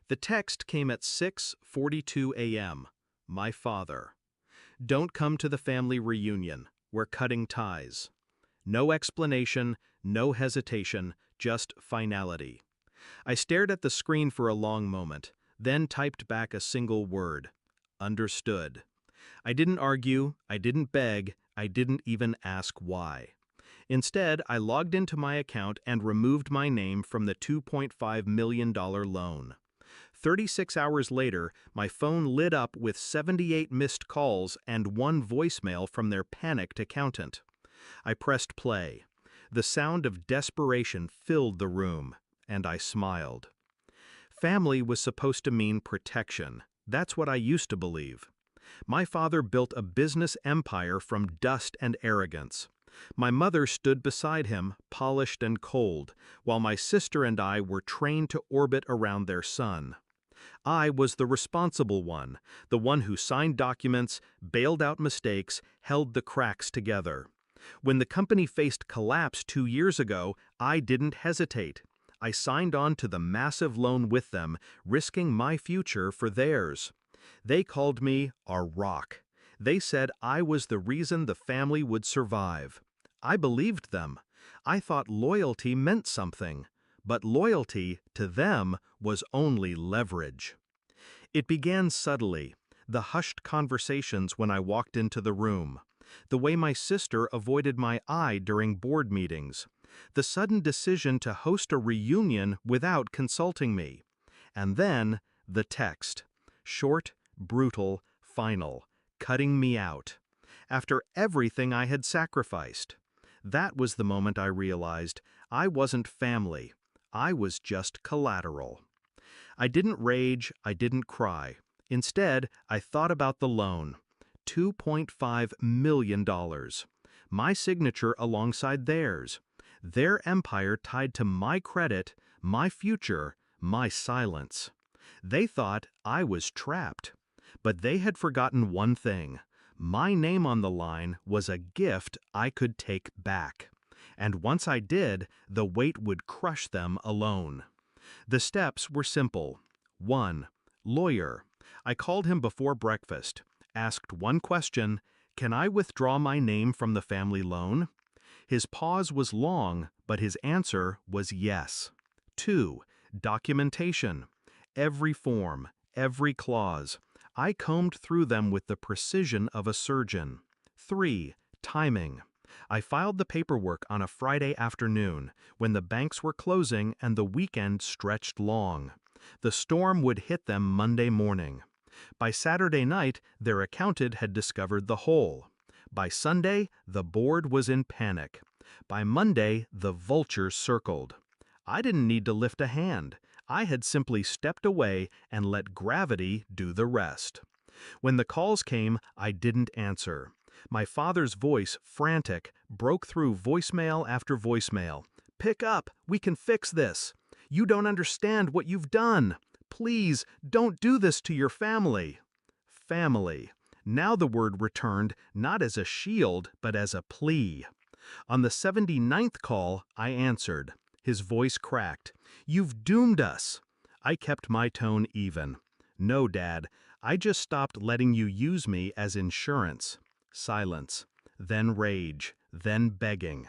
The text came at 6:42 a.m. My father. Don't come to the family reunion. We're cutting ties. No explanation, no hesitation, just finality. I stared at the screen for a long moment, then typed back a single word. Understood. I didn't argue, I didn't beg, I didn't even ask why. Instead, I logged into my account and removed my name from the $2.5 million loan. 36 hours later, my phone lit up with 78 missed calls and one voicemail from their panicked accountant. I pressed play. The sound of desperation filled the room, and I smiled. Family was supposed to mean protection. That's what I used to believe. My father built a business empire from dust and arrogance. My mother stood beside him, polished and cold, while my sister and I were trained to orbit around their son. I was the responsible one, the one who signed documents, bailed out mistakes, held the cracks together. When the company faced collapse 2 years ago, I didn't hesitate. I signed on to the massive loan with them, risking my future for theirs. They called me a rock. They said I was the reason the family would survive. I believed them. I thought loyalty meant something. But loyalty, to them, was only leverage. It began subtly, the hushed conversations when I walked into the room, the way my sister avoided my eye during board meetings, the sudden decision to host a reunion without consulting me. And then, the text. Short, brutal, final, cutting me out. After everything I had sacrificed. That was the moment I realized I wasn't family. I was just collateral. I didn't rage, I didn't cry. Instead, I thought about the loan. $2.5 million. My signature alongside theirs. Their empire tied to my credit, my future, my silence. They thought I was trapped. But they had forgotten one thing. My name on the line was a gift I could take back. And once I did, the weight would crush them alone. The steps were simple. 1. Lawyer. I called him before breakfast, asked one question, can I withdraw my name from the family loan? His pause was long, but his answer was yes. 2. Documentation. Every form, every clause. I combed through them with the precision of a surgeon. 3. Timing. I filed the paperwork on a Friday afternoon, when the banks were closing and the weekend stretched long. The storm would hit them Monday morning. By Saturday night, their accountant had discovered the hole. By Sunday, the board was in panic. By Monday, the vultures circled. I didn't need to lift a hand. I had simply stepped away and let gravity do the rest. When the calls came, I didn't answer. My father's voice, frantic, broke through voicemail after voicemail. Pick up, we can fix this. You don't understand what you've done. Please, don't do this to your family. Family. Now the word returned not as a shield, but as a plea. On the 79th call, I answered. His voice cracked. You've doomed us. I kept my tone even. No, Dad, I just stopped letting you use me as insurance. Silence. Then rage. Then begging.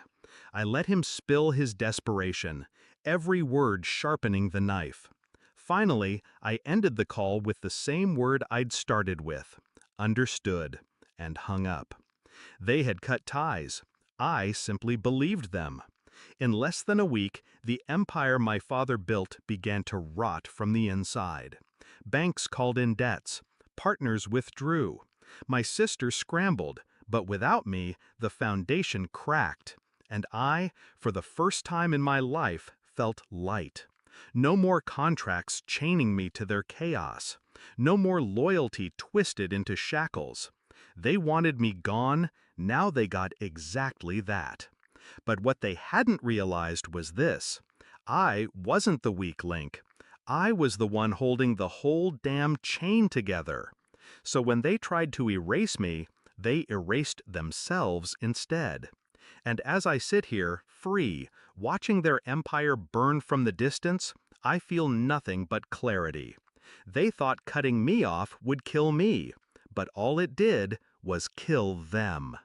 I let him spill his desperation, every word sharpening the knife. Finally, I ended the call with the same word I'd started with. Understood. And hung up. They had cut ties. I simply believed them. In less than a week, the empire my father built began to rot from the inside. Banks called in debts. Partners withdrew. My sister scrambled, but without me, the foundation cracked. And I, for the first time in my life, felt light. No more contracts chaining me to their chaos. No more loyalty twisted into shackles. They wanted me gone, now they got exactly that. But what they hadn't realized was this. I wasn't the weak link. I was the one holding the whole damn chain together. So when they tried to erase me, they erased themselves instead. And as I sit here, free, watching their empire burn from the distance, I feel nothing but clarity. They thought cutting me off would kill me, but all it did was kill them.